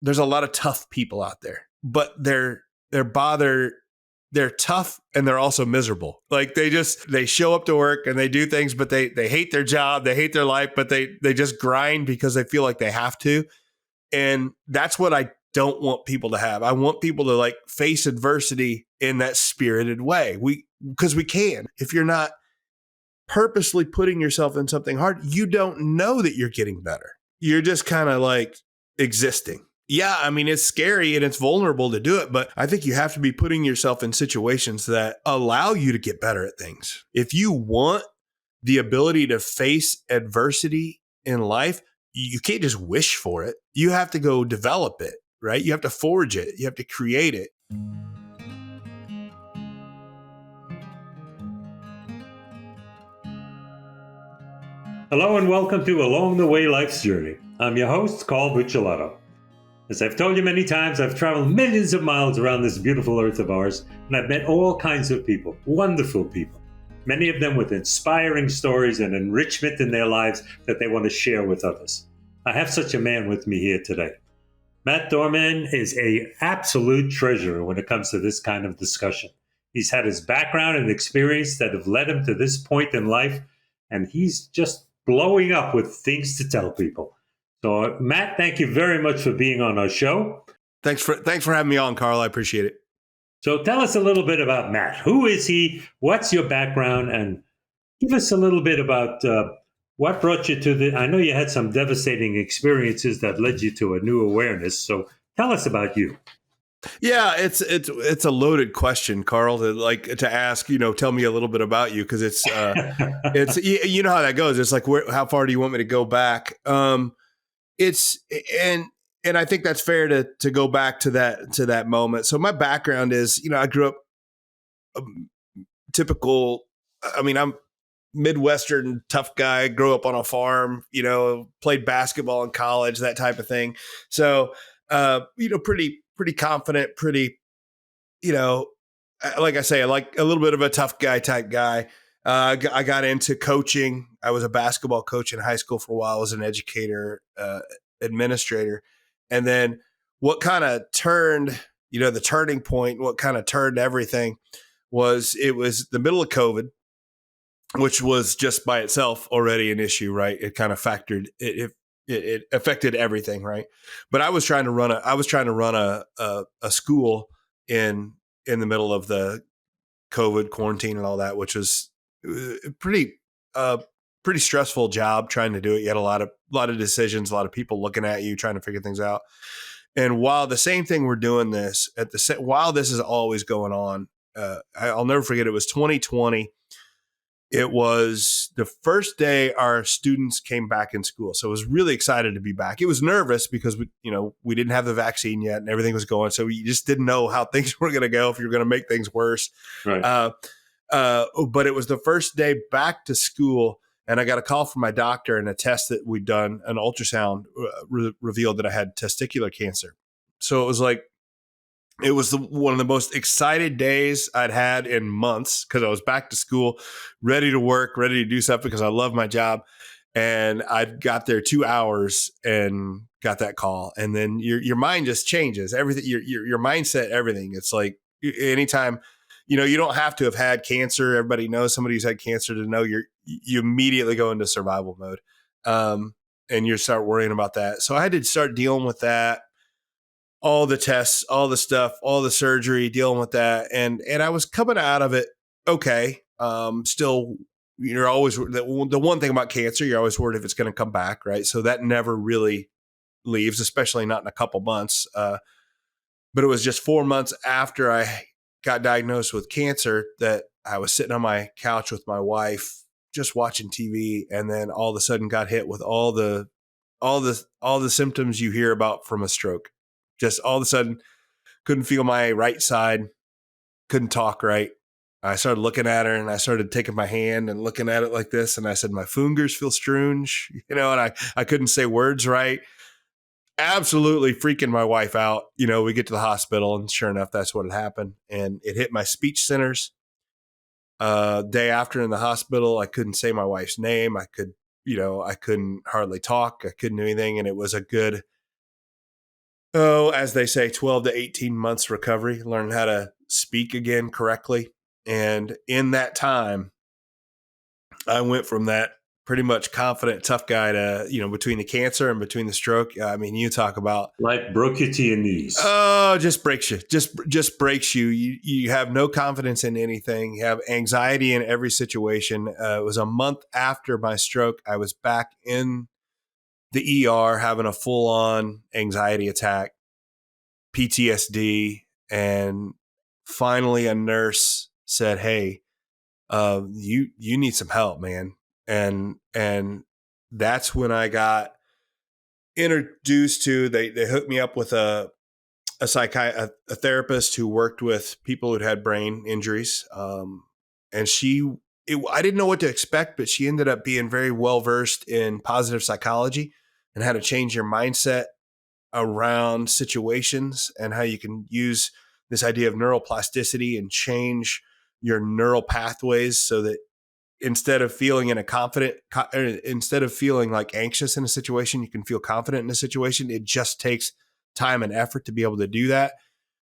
there's a lot of tough people out there, but they're tough and they're also miserable. Like they show up to work and they do things, but they hate their job, they hate their life, but they just grind because they feel like they have to. And that's what I don't want people to have. I want people to like face adversity in that spirited way. Because we can. If you're not purposely putting yourself in something hard, you don't know that you're getting better. You're just kind of like existing. Yeah, I mean, it's scary and it's vulnerable to do it, but I think you have to be putting yourself in situations that allow you to get better at things. If you want the ability to face adversity in life, you can't just wish for it. You have to go develop it, right? You have to forge it. You have to create it. Hello and welcome to Along the Way Life's Journey. I'm your host, Carl Buccellato. As I've told you many times, I've traveled millions of miles around this beautiful earth of ours, and I've met all kinds of people, wonderful people, many of them with inspiring stories and enrichment in their lives that they want to share with others. I have such a man with me here today. Matt Thomann is an absolute treasure when it comes to this kind of discussion. He's had his background and experience that have led him to this point in life, and he's just blowing up with things to tell people. So, Matt, thank you very much for being on our show. Thanks for having me on, Carl. I appreciate it. So tell us a little bit about Matt. Who is he? What's your background? And give us a little bit about what brought you to I know you had some devastating experiences that led you to a new awareness. So tell us about you. Yeah, it's a loaded question, Carl, to ask, tell me a little bit about you, because it's you know how that goes. It's like, how far do you want me to go back? And I think that's fair to go back to that moment. So my background is, I grew up typical. I mean, I'm Midwestern tough guy. Grew up on a farm. Played basketball in college, that type of thing. So pretty confident, pretty, like I say, I like a little bit of a tough guy type guy. I got into coaching. I was a basketball coach in high school for a while. I was an educator, administrator. And then what kind of turned, the turning point, what kind of turned everything was the middle of COVID, which was just by itself already an issue, right? It kind of factored, it affected everything, right? But I was trying to run a school in the middle of the COVID quarantine and all that, which was pretty stressful job trying to do it. You had a lot of decisions, a lot of people looking at you, trying to figure things out. And while the same thing we're doing this while this is always going on, I'll never forget. It was 2020. It was the first day our students came back in school. So I was really excited to be back. It was nervous because we didn't have the vaccine yet and everything was going. So we just didn't know how things were going to go, if you were going to make things worse. Right. But it was the first day back to school, and I got a call from my doctor, and a test that we'd done, an ultrasound, revealed that I had testicular cancer. So it was one of the most excited days I'd had in months, because I was back to school, ready to work, ready to do stuff because I love my job. And I got there 2 hours and got that call. And then your mind just changes. Everything, your mindset, everything. It's like anytime, you don't have to have had cancer. Everybody knows somebody who's had cancer to know you immediately go into survival mode. And you start worrying about that. So I had to start dealing with that. All the tests, all the stuff, all the surgery, dealing with that. And I was coming out of it okay. Still, you're always, the one thing about cancer, you're always worried if it's going to come back, right? So that never really leaves, especially not in a couple months. But it was just 4 months after I got diagnosed with cancer that I was sitting on my couch with my wife, just watching TV, and then all of a sudden got hit with all the symptoms you hear about from a stroke. Just all of a sudden, couldn't feel my right side, couldn't talk right. I started looking at her, and I started taking my hand and looking at it like this. And I said, my fingers feel strange, and I couldn't say words right. Absolutely freaking my wife out. We get to the hospital, and sure enough, that's what had happened. And it hit my speech centers. Day after in the hospital, I couldn't say my wife's name. I couldn't hardly talk. I couldn't do anything. And it was a good Oh, as they say, 12 to 18 months recovery, learn how to speak again correctly. And in that time, I went from that pretty much confident, tough guy to, between the cancer and between the stroke. I mean, you talk about, Life broke you to your knees. oh, just breaks you, just breaks you. You have no confidence in anything. You have anxiety in every situation. It was a month after my stroke. I was back in the ER having a full on anxiety attack, PTSD. And finally a nurse said, "Hey, you need some help, man." And that's when I got introduced to, they hooked me up with a therapist who worked with people who'd had brain injuries. And I didn't know what to expect, but she ended up being very well versed in positive psychology and how to change your mindset around situations and how you can use this idea of neuroplasticity and change your neural pathways so that instead of feeling instead of feeling like anxious in a situation, you can feel confident in a situation. It just takes time and effort to be able to do that.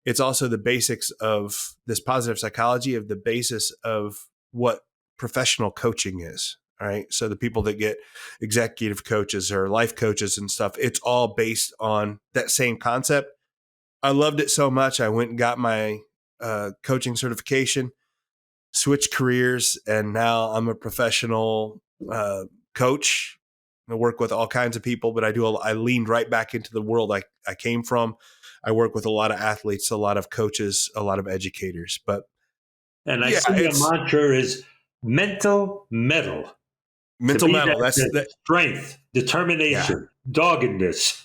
It's also the basics of this positive psychology, of the basis of what professional coaching is. All right. So the people that get executive coaches or life coaches and stuff, it's all based on that same concept. I loved it so much. I went and got my coaching certification, switched careers, and now I'm a professional coach. I work with all kinds of people, but I leaned right back into the world I came from. I work with a lot of athletes, a lot of coaches, a lot of educators. But And I yeah, see your it's mantra is mental mettle. To mental me, mettle. that's That. strength, Yeah. determination, doggedness.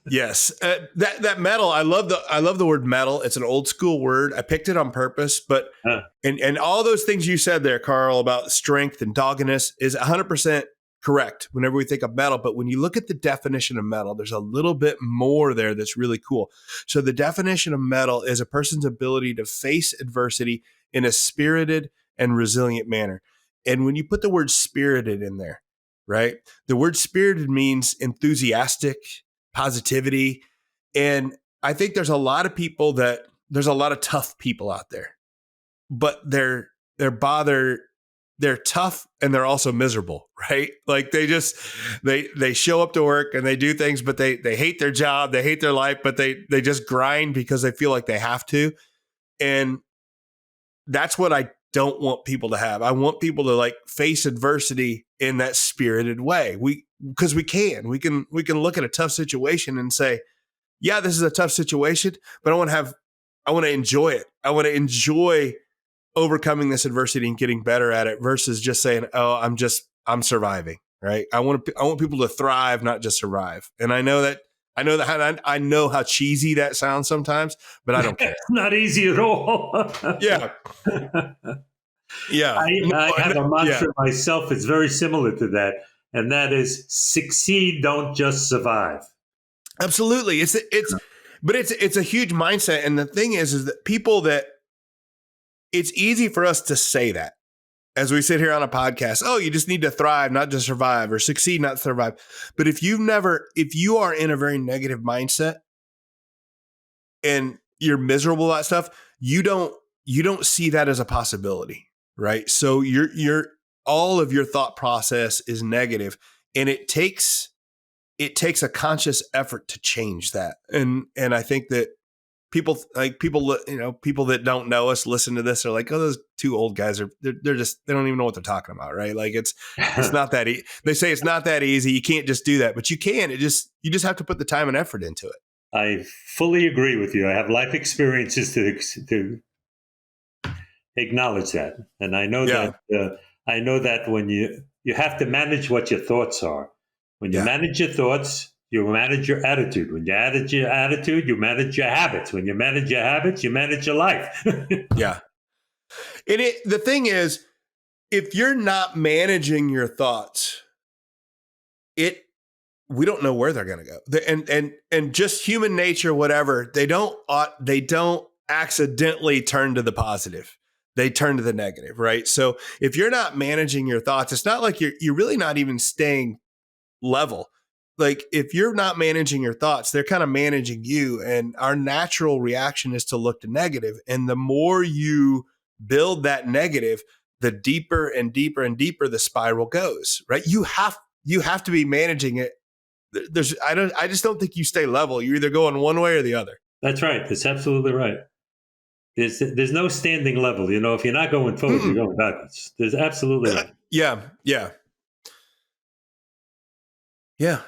Yes, that metal. I love the word metal. It's an old school word. I picked it on purpose, but Huh. and all those things you said there, Carl, about strength and doggedness is 100% correct whenever we think of metal. But when you look at the definition of metal, there's a little bit more there that's really cool. So the definition of metal is a person's ability to face adversity in a spirited and resilient manner. And when you put the word spirited in there, right? The word spirited means enthusiastic, positivity. And I think there's a lot of tough people out there, but they're bothered. They're tough and they're also miserable, right? Like they show up to work and they do things, but they hate their job, they hate their life, but they just grind because they feel like they have to. And that's what I don't want people to have. I want people to like face adversity in that spirited way. Because we can look at a tough situation and say, yeah, this is a tough situation, but I want to enjoy it. I want to enjoy overcoming this adversity and getting better at it versus just saying, oh, I'm surviving. Right. I want people to thrive, not just survive. And I know how cheesy that sounds sometimes, but I don't care. It's not easy at all. Yeah. Yeah. I have a mantra Yeah. myself. It's very similar to that. And that is succeed, don't just survive. Absolutely. It's a huge mindset. And the thing is that it's easy for us to say that as we sit here on a podcast. Oh, you just need to thrive, not just survive, or succeed, not survive. But if you are in a very negative mindset and you're miserable about stuff, you don't see that as a possibility, right? So you're all of your thought process is negative, and it takes a conscious effort to change that. And I think that people that don't know us listen to this are like, oh, those two old guys they don't even know what they're talking about, right? Like it's not that they say it's not that easy. You can't just do that, but you can. You just have to put the time and effort into it. I fully agree with you. I have life experiences to acknowledge that, and I know that when you have to manage what your thoughts are. When you manage your thoughts, you manage your attitude. When you manage your attitude, you manage your habits. When you manage your habits, you manage your life. Yeah. And the thing is, if you're not managing your thoughts, we don't know where they're going to go. And just human nature, whatever, they don't accidentally turn to the positive. They turn to the negative, right? So if you're not managing your thoughts, it's not like you're really not even staying level. like if you're not managing your thoughts, they're kind of managing you. And our natural reaction is to look to negative. And the more you build that negative, the deeper and deeper and deeper the spiral goes, right? You have to be managing it. I just don't think you stay level. You're either going one way or the other. That's right. That's absolutely right. There's no standing level. If you're not going forward, you're going backwards. There's absolutely right. Yeah. You're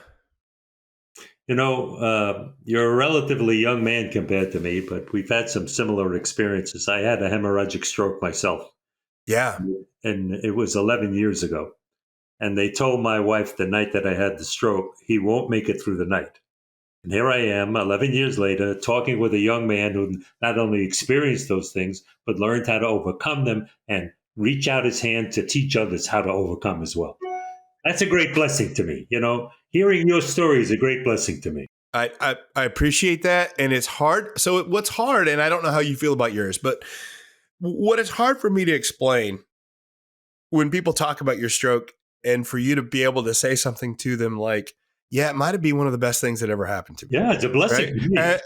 a relatively young man compared to me, but we've had some similar experiences. I had a hemorrhagic stroke myself. Yeah. And it was 11 years ago. And they told my wife the night that I had the stroke, he won't make it through the night. And here I am, 11 years later, talking with a young man who not only experienced those things, but learned how to overcome them and reach out his hand to teach others how to overcome as well. That's a great blessing to me. Hearing your story is a great blessing to me. I appreciate that. And it's hard. So what's hard, and I don't know how you feel about yours, but what is hard for me to explain when people talk about your stroke and for you to be able to say something to them like, yeah, it might have been one of the best things that ever happened to me. Yeah, it's a blessing. Right?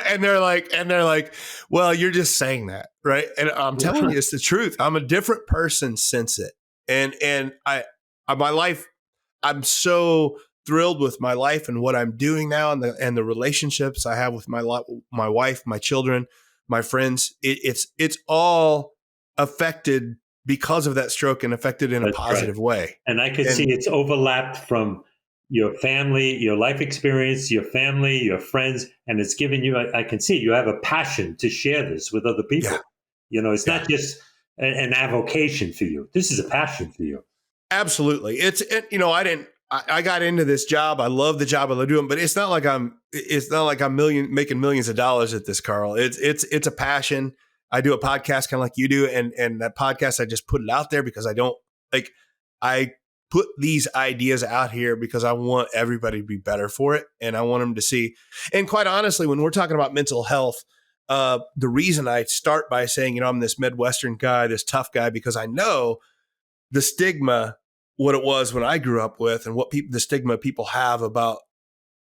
And they're like, well, you're just saying that, right? And I'm telling you, it's the truth. I'm a different person since it, and my life. I'm so thrilled with my life and what I'm doing now, and the relationships I have with my wife, my children, my friends. It's all affected because of that stroke and affected in a positive way. And I could see it's overlapped from your family, your life experience, your family, your friends, and it's given you, I can see you have a passion to share this with other people. Yeah. It's not just an avocation for you. This is a passion for you. Absolutely. I got into this job. I love the job I love doing, but it's not like I'm making millions of dollars at this, Carl. It's a passion. I do a podcast kind of like you do. And that podcast, I just put it out there because I put these ideas out here because I want everybody to be better for it. And I want them to see. And quite honestly, when we're talking about mental health, the reason I start by saying, I'm this Midwestern guy, this tough guy, because I know the stigma, what it was when I grew up with, and the stigma people have about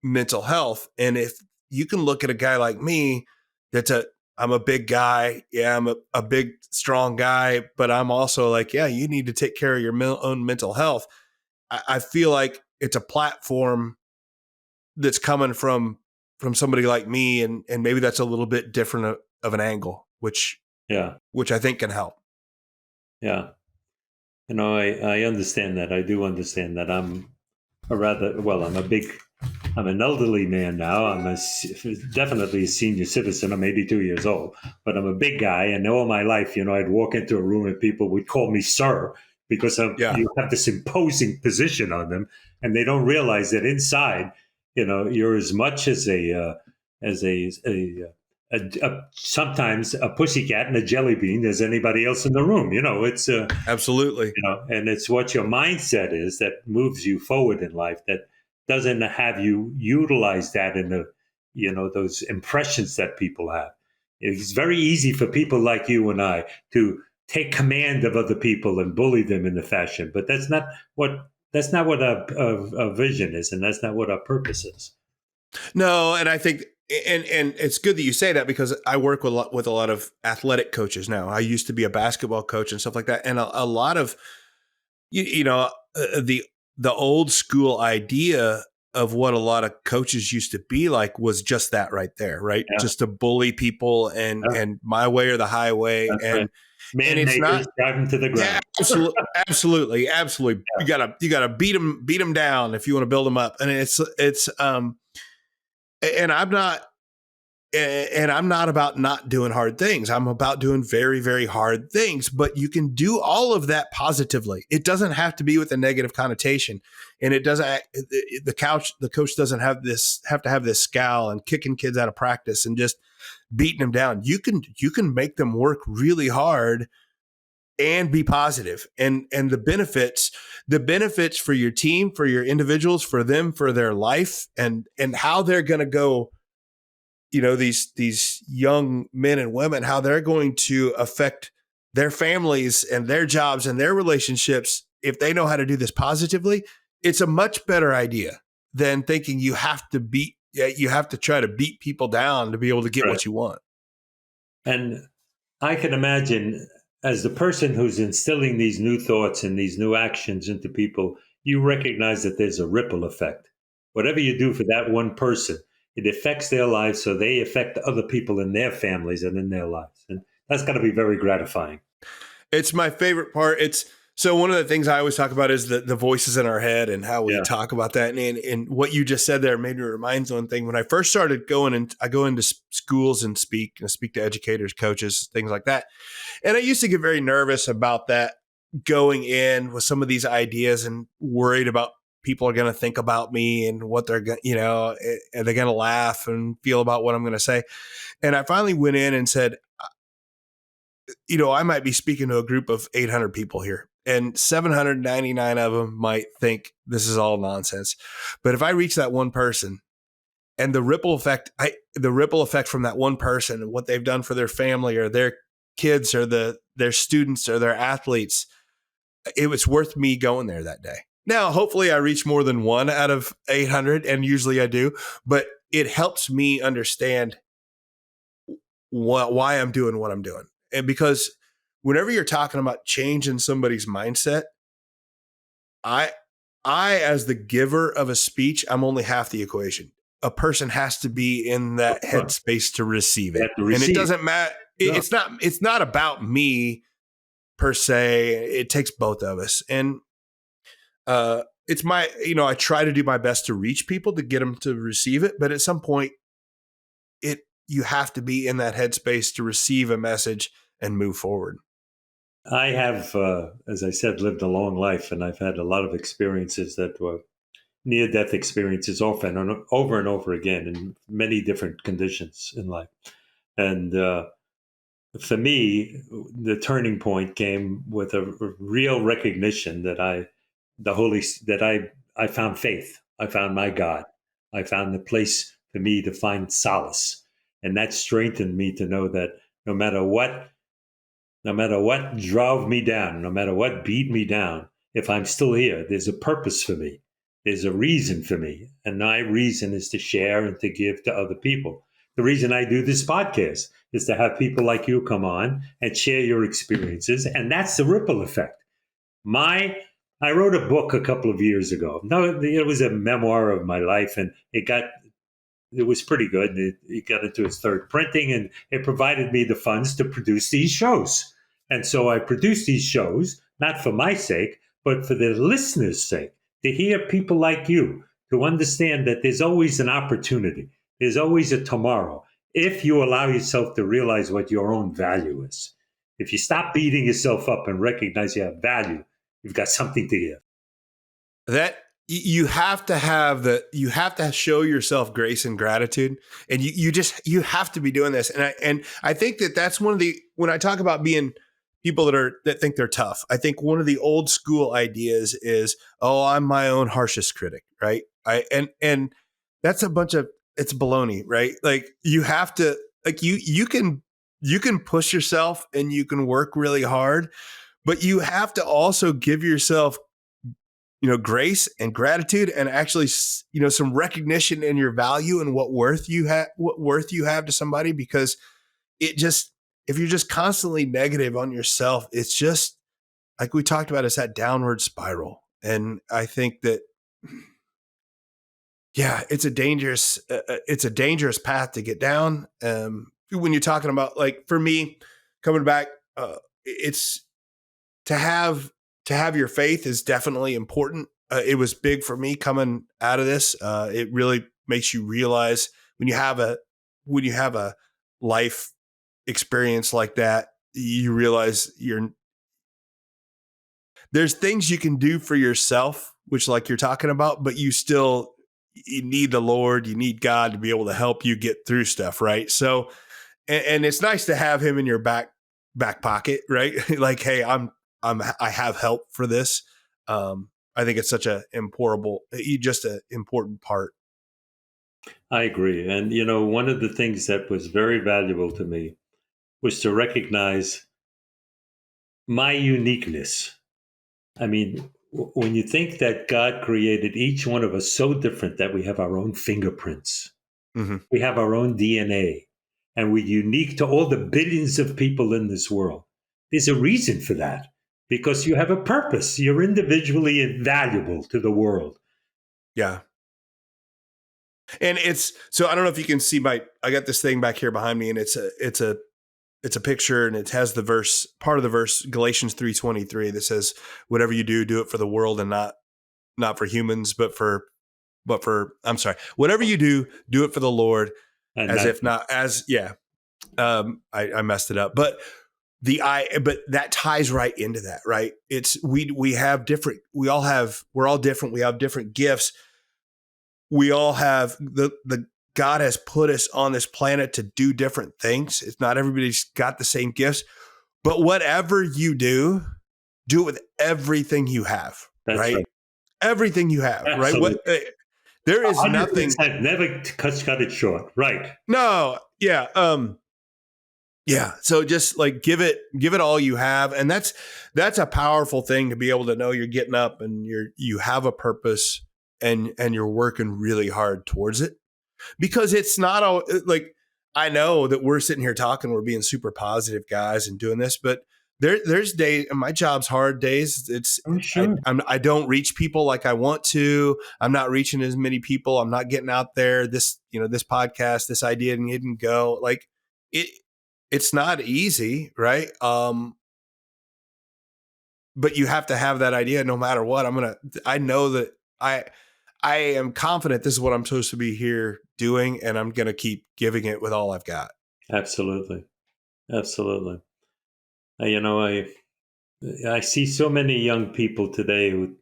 mental health. And if you can look at a guy like me, I'm a big guy. Yeah, I'm a big, strong guy, but I'm also like, yeah, you need to take care of your own mental health. I feel like it's a platform that's coming from somebody like me, and maybe that's a little bit different of an angle, which I think can help. Yeah. I understand that. I do understand that. I'm an elderly man now. I'm definitely a senior citizen. I'm 82 years old, but I'm a big guy. And all my life, I'd walk into a room and people would call me sir because you have this imposing position on them, and they don't realize that inside, you're as much as sometimes a pussycat and a jelly bean as anybody else in the room. It's absolutely, and it's what your mindset is that moves you forward in life, that doesn't have you utilize that in those impressions that people have. It's very easy for people like you and I to take command of other people and bully them in the fashion, but that's not what our vision is, and that's not what our purpose is. No, and I think, and it's good that you say that, because I work with a lot of athletic coaches now. I used to be a basketball coach and stuff like that, and a lot of the old school idea of what a lot of coaches used to be like was just that right there, right? Yeah. Just to bully people and my way or the highway. That's and right. Man, it's not driving to the ground. Yeah, absolutely. Yeah. You gotta beat them down if you want to build them up. And and I'm not about not doing hard things. I'm about doing very, very hard things, but you can do all of that positively. It doesn't have to be with a negative connotation. And it doesn't, the coach doesn't have to have this scowl and kicking kids out of practice and just beating them down. You can make them work really hard and be positive. And the benefits for your team, for your individuals, for them, for their life, and how they're going to go, these young men and women, how they're going to affect their families and their jobs and their relationships. If they know how to do this positively, it's a much better idea. than thinking you have to try to beat people down to be able to get Right. what you want. And I can imagine, as the person who's instilling these new thoughts and these new actions into people, you recognize that there's a ripple effect. Whatever you do for that one person, it affects their lives, so they affect other people in their families and in their lives. And that's got to be very gratifying. It's my favorite part. So one of the things I always talk about is the voices in our head and how we Yeah. talk about that. And what you just said there made me remind one thing. When I first started going, and I go into schools and speak to educators, coaches, things like that. And I used to get very nervous about that, going in with some of these ideas and worried about people are going to think about me and what they're going, are they going to laugh and feel about what I'm going to say? And I finally went in and said, I might be speaking to a group of 800 people here, and 799 of them might think this is all nonsense. But if I reach that one person, and the ripple effect from that one person and what they've done for their family or their kids or their students or their athletes, it was worth me going there that day. Now, hopefully I reach more than one out of 800, and usually I do, but it helps me understand why I'm doing what I'm doing. And because whenever you're talking about changing somebody's mindset, I as the giver of a speech, I'm only half the equation. A person has to be in that headspace to receive it. And it doesn't matter. No. It's not about me per se. It takes both of us. And it's I try to do my best to reach people to get them to receive it. But at some point, you have to be in that headspace to receive a message and move forward. I have, as I said, lived a long life, and I've had a lot of experiences that were near-death experiences, often and over again, in many different conditions in life. And for me, the turning point came with a real recognition that I found faith. I found my God. I found the place for me to find solace, and that strengthened me to know that no matter what drove me down, no matter what beat me down, if I'm still here, there's a purpose for me. There's a reason for me. And my reason is to share and to give to other people. The reason I do this podcast is to have people like you come on and share your experiences. And that's the ripple effect. I wrote a book a couple of years ago. No, it was a memoir of my life, and it was pretty good. It got into its third printing, and it provided me the funds to produce these shows. And so I produced these shows, not for my sake, but for the listeners' sake, to hear people like you, to understand that there's always an opportunity. There's always a tomorrow, if you allow yourself to realize what your own value is. If you stop beating yourself up and recognize you have value, you've got something to give. That you have to show yourself grace and gratitude, and you have to be doing this. And I think that's one of when I talk about being people that think they're tough, I think one of the old school ideas is, oh, I'm my own harshest critic, right? And that's it's baloney, right? Like you have to, like you can push yourself and you can work really hard, but you have to also give yourself grace and gratitude, and actually, some recognition in your value and what worth you have to somebody. Because if you're just constantly negative on yourself, it's just like we talked about, it's that downward spiral. And I think that, yeah, it's a dangerous path to get down. When you're talking about, like, for me, coming back, it's to have your faith is definitely important. It was big for me coming out of this. It really makes you realize when you have a life experience like that, you realize there's things you can do for yourself, which, like you're talking about, but you need the Lord, you need God to be able to help you get through stuff. Right. So, and it's nice to have him in your back pocket, right? Like, hey, I have help for this. I think it's such just an important part. I agree. And, one of the things that was very valuable to me was to recognize my uniqueness. I mean, when you think that God created each one of us so different that we have our own fingerprints, Hmm. we have our own DNA, and we're unique to all the billions of people in this world. There's a reason for that because you have a purpose. You're individually valuable to the world. Yeah. And it's, so I don't know if you can see I got this thing back here behind me, and it's a picture, and it has the verse, part of the verse, Galatians 3:23, that says, whatever you do, do it for the world and not for humans, I'm sorry, whatever you do it for the Lord, And as that, if not as, yeah. I messed it up, but but that ties right into that, right? It's, we have different, we're all different. We have different gifts. We all have the God has put us on this planet to do different things. It's not everybody's got the same gifts, but whatever you do it with everything you have, that's right? right. Everything you have, right? Absolutely. There is nothing. 100%. Never cut it short. Right. No. Yeah. Yeah. So just like give it all you have. And that's a powerful thing, to be able to know you're getting up and you have a purpose, and you're working really hard towards it, because it's not all like, I know that we're sitting here talking, we're being super positive guys and doing this, but there's days, and my job's hard days. Oh, sure. I don't reach people like I want to. I'm not reaching as many people. I'm not getting out there. This podcast, this idea didn't go like it. It's not easy, right? But you have to have that idea no matter what. I know that I am confident this is what I'm supposed to be here doing, and I'm going to keep giving it with all I've got. Absolutely. Absolutely. I see so many young people today who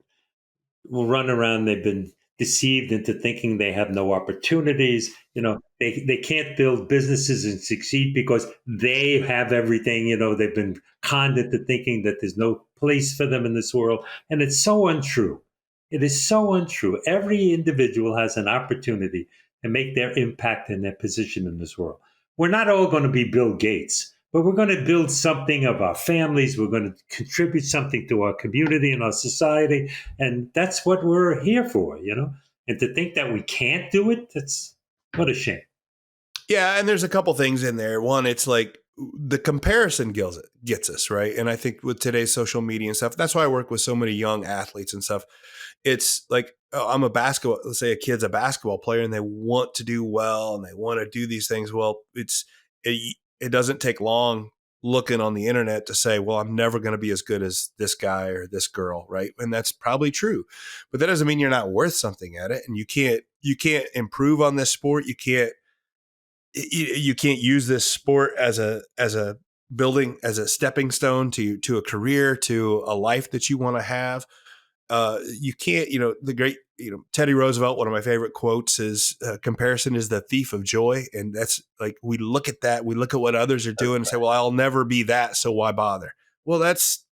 will run around. They've been deceived into thinking they have no opportunities. They can't build businesses and succeed because they have everything. They've been conned into thinking that there's no place for them in this world. And it's so untrue. It is so untrue. Every individual has an opportunity to make their impact and their position in this world. We're not all going to be Bill Gates, but we're going to build something of our families. We're going to contribute something to our community and our society. And that's what we're here for. And to think that we can't do it, that's what a shame. Yeah, and there's a couple things in there. One, it's like the comparison gets us, right? And I think with today's social media and stuff, that's why I work with so many young athletes and stuff. It's like, I'm let's say a kid's a basketball player, and they want to do well and they want to do these things. Well, it doesn't take long looking on the internet to say, well, I'm never going to be as good as this guy or this girl, right? And that's probably true, but that doesn't mean you're not worth something at it. And you can't improve on this sport. You can't use this sport as a stepping stone to a career, to a life that you want to have. You can't, the great, Teddy Roosevelt, one of my favorite quotes is, comparison is the thief of joy. And that's like, we look at what others are doing and say, well, I'll never be that, so why bother? Well, that's,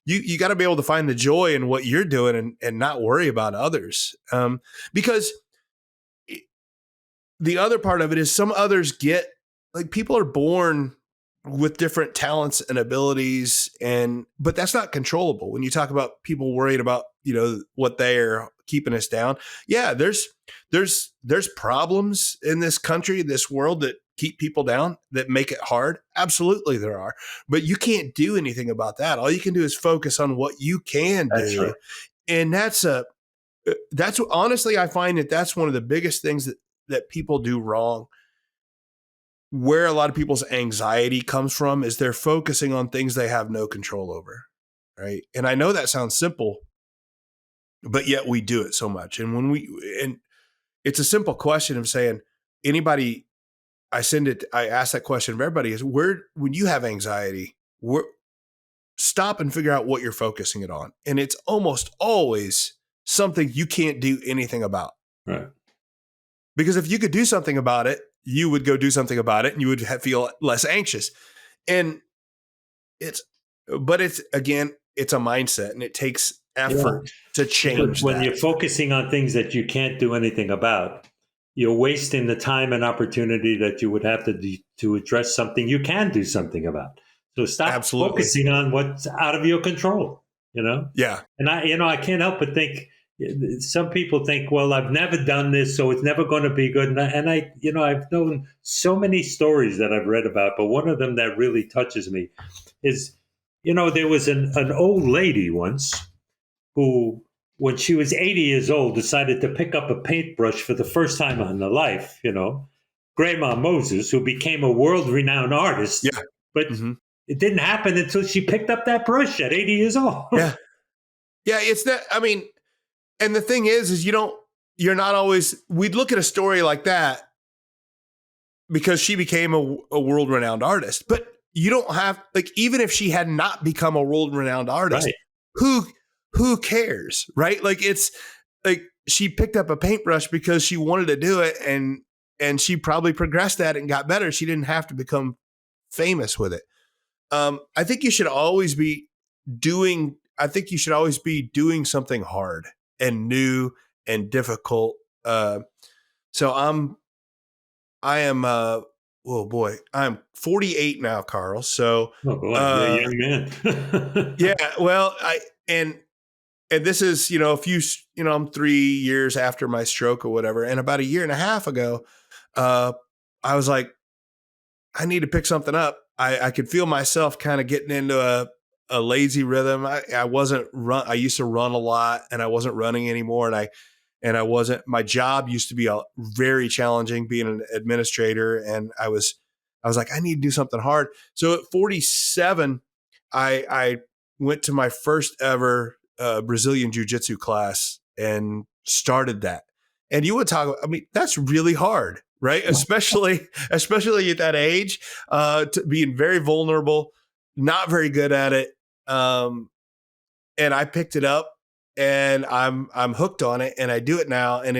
you got to be able to find the joy in what you're doing, and not worry about others. Because the other part of it is, some others people are born with different talents and abilities, but that's not controllable. When you talk about people worried about, what they are keeping us down. Yeah, there's problems in this country, this world, that keep people down, that make it hard. Absolutely there are, but you can't do anything about that. All you can do is focus on what you can do. That's right. And that's honestly, I find that's one of the biggest things that people do wrong. Where a lot of people's anxiety comes from is they're focusing on things they have no control over. Right. And I know that sounds simple, but yet we do it so much. And it's a simple question of saying, anybody, I ask that question of everybody, is when you have anxiety, stop and figure out what you're focusing it on. And it's almost always something you can't do anything about. Right. Because if you could do something about it, you would go do something about it, and you would feel less anxious. And it's a mindset, and it takes effort to change when that. you're focusing on things that you can't do anything about, you're wasting the time and opportunity that you would have to address something you can do something about. So stop focusing on what's out of your control. you know? Yeah. And I can't help but think, some people think, well, I've never done this, so it's never going to be good. I've known so many stories that I've read about, but one of them that really touches me is, there was an old lady once who, when she was 80 years old, decided to pick up a paintbrush for the first time in her life, Grandma Moses, who became a world renowned artist, Yeah. but Hmm. it didn't happen until she picked up that brush at 80 years old. Yeah. Yeah. It's that, I mean, and the thing is you're not always, we'd look at a story like that because she became a world renowned artist, but you don't have, like, even if she had not become a world renowned artist, Right. who cares? Right. Like, it's like she picked up a paintbrush because she wanted to do it, and she probably progressed at it and got better. She didn't have to become famous with it. I think you should always be doing something hard and new and difficult. So I am, oh boy, I'm 48 now, Carl. So, Oh boy, you're a young man. yeah, well, and this is, I'm 3 years after my stroke or whatever. And about a year and a half ago, I was like, I need to pick something up. I could feel myself kind of getting into a lazy rhythm. I wasn't I used to run a lot, and I wasn't running anymore. And I wasn't, my job used to be very challenging, being an administrator. And I was like, I need to do something hard. So at 47, I went to my first ever Brazilian jiu-jitsu class and started that. And you would talk, I mean, that's really hard, right? Especially at that age, to being very vulnerable, not very good at it. And I picked it up, and I'm hooked on it, and I do it now. And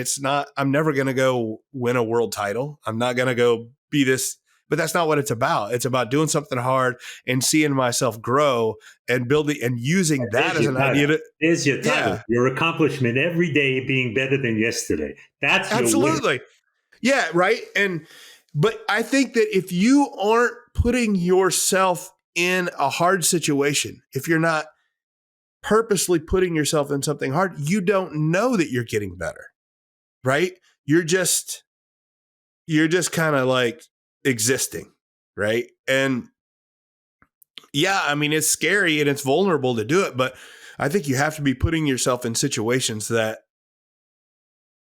I'm never going to go win a world title. I'm not going to go be this, but that's not what it's about. It's about doing something hard and seeing myself grow and building and using that as an idea. There's your title. Yeah, Your accomplishment every day being better than yesterday. That's your win. absolutely. Yeah. Right. But I think that if you aren't putting yourself in a hard situation, if you're not purposely putting yourself in something hard, you don't know that you're getting better, right? You're just kind of like existing, right? And yeah, I mean, it's scary and it's vulnerable to do it, but I think you have to be putting yourself in situations that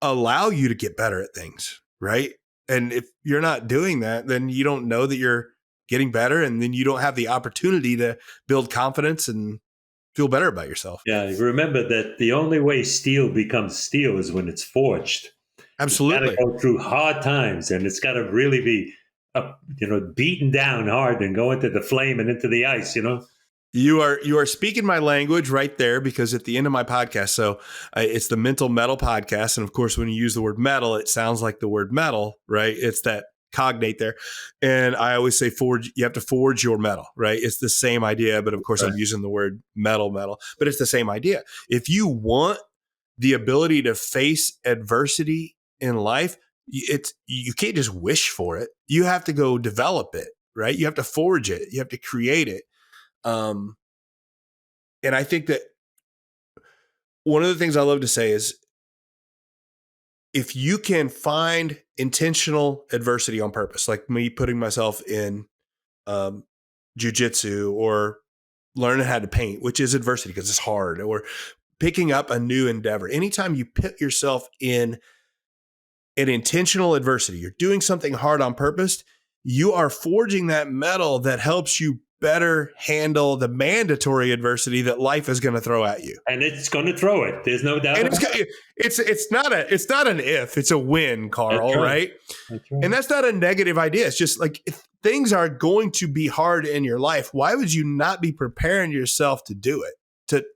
allow you to get better at things, right? And if you're not doing that, then you don't know that you're getting better, and then you don't have the opportunity to build confidence and feel better about yourself. Yeah, remember that the only way steel becomes steel is when it's forged. It's got to Absolutely. go through hard times, and it's got to really be, beaten down hard and go into the flame and into the ice. You are speaking my language right there, because at the end of my podcast, so it's the Mental Mettle Podcast, and of course, when you use the word metal, it sounds like the word metal, right? It's that cognate there, and I always say forge. You have to forge your metal, right? It's the same idea, but of course, Right. I'm using the word metal, but it's the same idea. If you want the ability to face adversity in life, you can't just wish for it. You have to go develop it, right? You have to forge it. You have to create it. And I think that one of the things I love to say is, if you can find intentional adversity on purpose, like me putting myself in jujitsu, or learning how to paint, which is adversity because it's hard, or picking up a new endeavor, anytime you put yourself in an intentional adversity, you're doing something hard on purpose, you are forging that metal that helps you better handle the mandatory adversity that life is going to throw at you. And it's going to throw it. There's no doubt. And it's not an if, it's a win, Carl, That's right. right? That's right. And that's not a negative idea. It's just like, if things are going to be hard in your life, why would you not be preparing yourself to do it,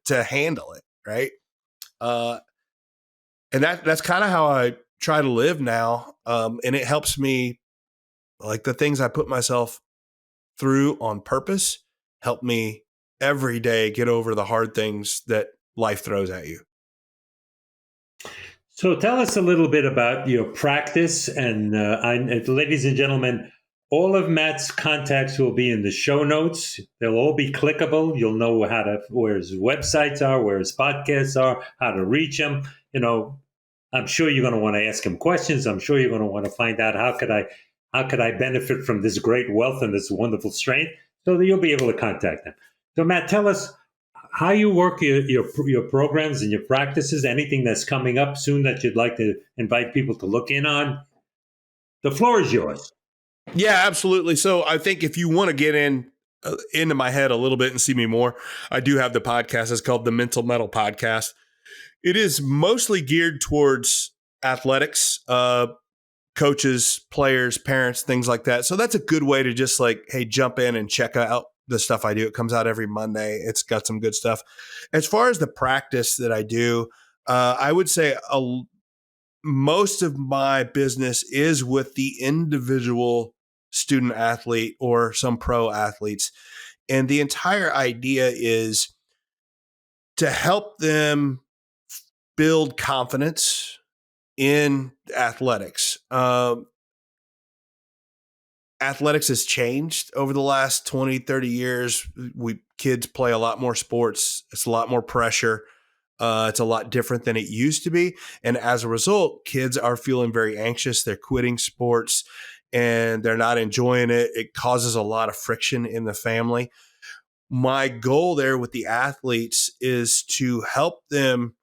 to handle it, right? And that's kind of how I try to live now. And it helps me, like, the things I put myself through on purpose help me every day get over the hard things that life throws at you. So tell us a little bit about your practice. And ladies and gentlemen, All of Matt's contacts will be in the show notes. They'll all be clickable. You'll know where his websites are, where his podcasts are, how to reach him. I'm sure you're going to want to ask him questions. I'm sure you're going to want to find out how could I benefit from this great wealth and this wonderful strength, so that you'll be able to contact him. So Matt, tell us how you work your programs and your practices. Anything that's coming up soon that you'd like to invite people to look in on. The floor is yours. Yeah, absolutely. So I think if you want to get into my head a little bit and see me more, I do have the podcast. It's called the Mental Mettle Podcast. It is mostly geared towards athletics, coaches, players, parents, things like that. So that's a good way to just hey, jump in and check out the stuff I do. It comes out every Monday. It's got some good stuff. As far as the practice that I do, I would say most of my business is with the individual student athlete or some pro athletes. And the entire idea is to help them build confidence in athletics. Athletics has changed over the last 20, 30 years. Kids play a lot more sports. It's a lot more pressure. It's a lot different than it used to be. And as a result, kids are feeling very anxious. They're quitting sports and they're not enjoying it. It causes a lot of friction in the family. My goal there with the athletes is to help them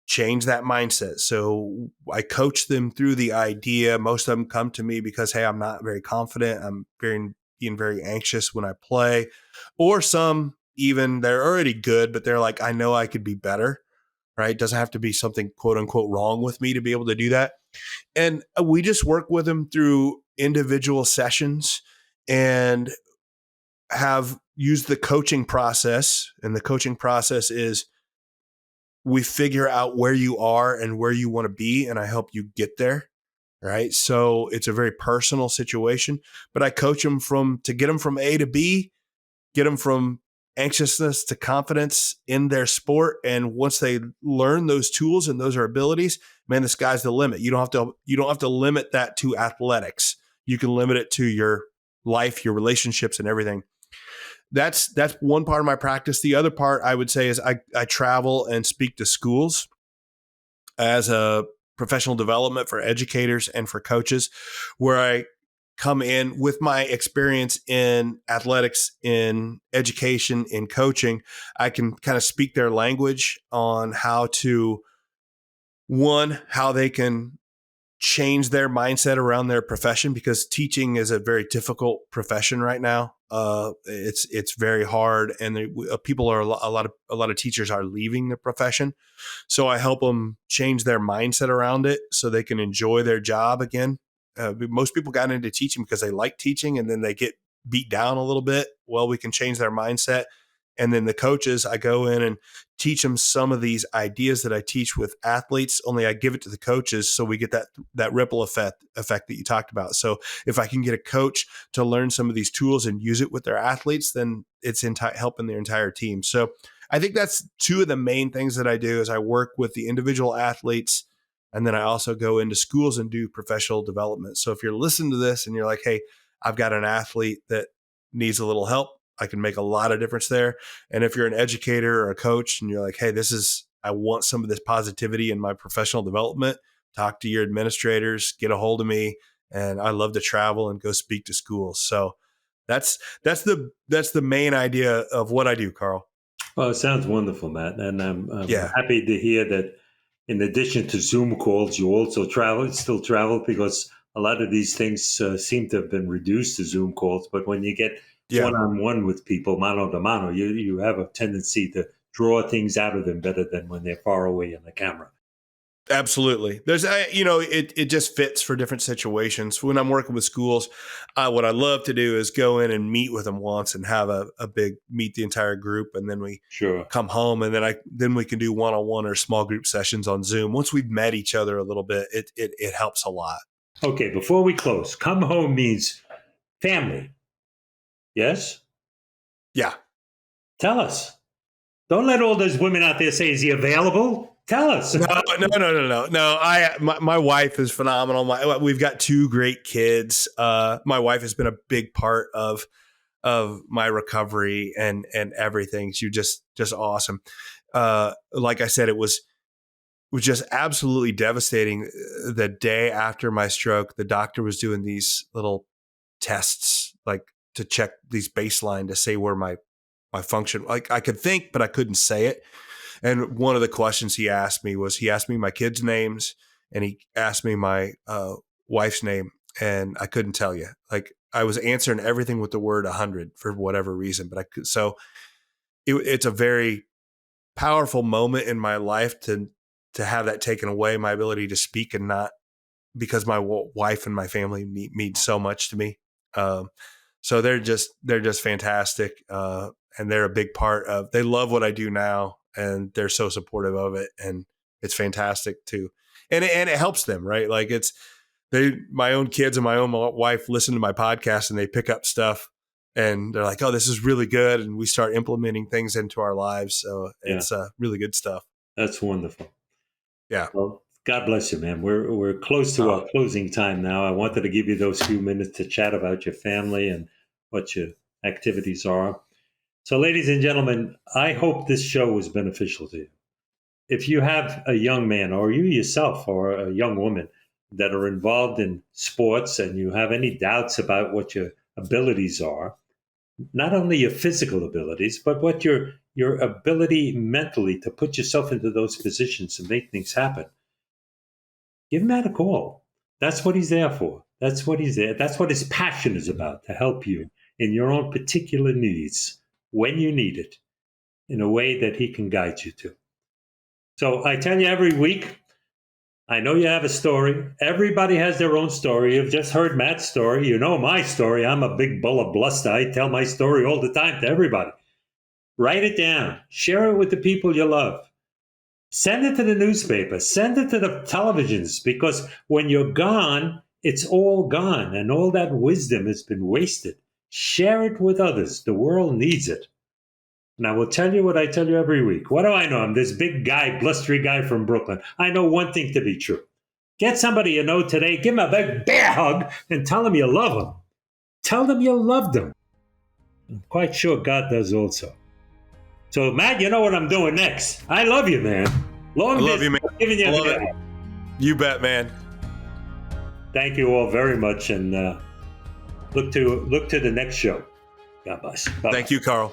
change that mindset. So I coach them through the idea. Most of them come to me because, hey, I'm not very confident. I'm being very anxious when I play. Or some even they're already good, but they're like, I know I could be better, right? It doesn't have to be something quote unquote wrong with me to be able to do that. And we just work with them through individual sessions and have used the coaching process. And the coaching process is we figure out where you are and where you want to be, and I help you get there. Right. So it's a very personal situation, but I coach them to get them from A to B, get them from anxiousness to confidence in their sport. And once they learn those tools and those are abilities, man, the sky's the limit. You don't have to limit that to athletics. You can limit it to your life, your relationships, and everything. That's one part of my practice. The other part I would say is I travel and speak to schools as a professional development for educators and for coaches, where I come in with my experience in athletics, in education, in coaching. I can kind of speak their language on how they can change their mindset around their profession, because teaching is a very difficult profession right now. It's very hard, and people are a lot of teachers are leaving the profession. So I help them change their mindset around it so they can enjoy their job again. Most people got into teaching because they like teaching, and then they get beat down a little bit. Well, we can change their mindset. And then the coaches, I go in and teach them some of these ideas that I teach with athletes, only I give it to the coaches so we get that ripple effect that you talked about. So if I can get a coach to learn some of these tools and use it with their athletes, then it's helping their entire team. So I think that's two of the main things that I do is I work with the individual athletes, and then I also go into schools and do professional development. So if you're listening to this and you're like, hey, I've got an athlete that needs a little help, I can make a lot of difference there. And if you're an educator or a coach and you're like, hey, I want some of this positivity in my professional development, talk to your administrators, get a hold of me. And I love to travel and go speak to schools. So that's the main idea of what I do, Carl. Well, it sounds wonderful, Matt. And I'm Yeah. happy to hear that in addition to Zoom calls, you also still travel, because a lot of these things seem to have been reduced to Zoom calls. But when you get Yeah. one-on-one with people, mano to mano, you have a tendency to draw things out of them better than when they're far away in the camera. Absolutely. It just fits for different situations. When I'm working with schools, what I love to do is go in and meet with them once and have a big meet the entire group. And then we come home, and then we can do one-on-one or small group sessions on Zoom. Once we've met each other a little bit, it helps a lot. Okay. Before we close, come home means family. Yes? Yeah. Tell us. Don't let all those women out there say, is he available? Tell us. No. My wife is phenomenal. We've got 2 great kids. My wife has been a big part of my recovery and everything. She's just awesome. Like I said, it was just absolutely devastating. The day after my stroke, the doctor was doing these little tests, like to check these baseline to say where my function, like I could think, but I couldn't say it. And one of the questions he asked me my kids' names, and he asked me my wife's name, and I couldn't tell you. Like I was answering everything with the word 100 for whatever reason, but it's a very powerful moment in my life to have that taken away, my ability to speak, and not because my wife and my family mean so much to me. So they're just fantastic. And they're a big part of, they love what I do now, and they're so supportive of it. And it's fantastic too. And it helps them, right? Like my own kids and my own wife listen to my podcast, and they pick up stuff, and they're like, oh, this is really good. And we start implementing things into our lives. So it's really good stuff. That's wonderful. Yeah. Well, God bless you, man. We're close to our closing time now. I wanted to give you those few minutes to chat about your family and what your activities are. So, ladies and gentlemen, I hope this show was beneficial to you. If you have a young man, or you yourself, or a young woman that are involved in sports, and you have any doubts about what your abilities are, not only your physical abilities, but what your ability mentally to put yourself into those positions and make things happen, give Matt a call. That's what he's there for. That's what he's there. That's what his passion is about, to help you in your own particular needs when you need it, in a way that he can guide you to. So I tell you every week, I know you have a story. Everybody has their own story. You've just heard Matt's story. You know my story. I'm a big bull of bluster. I tell my story all the time to everybody. Write it down. Share it with the people you love. Send it to the newspaper. Send it to the televisions, because when you're gone, it's all gone, and all that wisdom has been wasted. Share it with others. The world needs it. And I will tell you what I tell you every week. What do I know? I'm this big guy, blustery guy from Brooklyn. I know one thing to be true. Get somebody you know today, give them a big bear hug, and tell them you love them. Tell them you love them. I'm quite sure God does also. So, Matt, you know what I'm doing next. I love you, man. I love you, man. Giving you I love it. You bet, man. Thank you all very much, and look to the next show. God bless. Bye-bye. Thank you, Carl.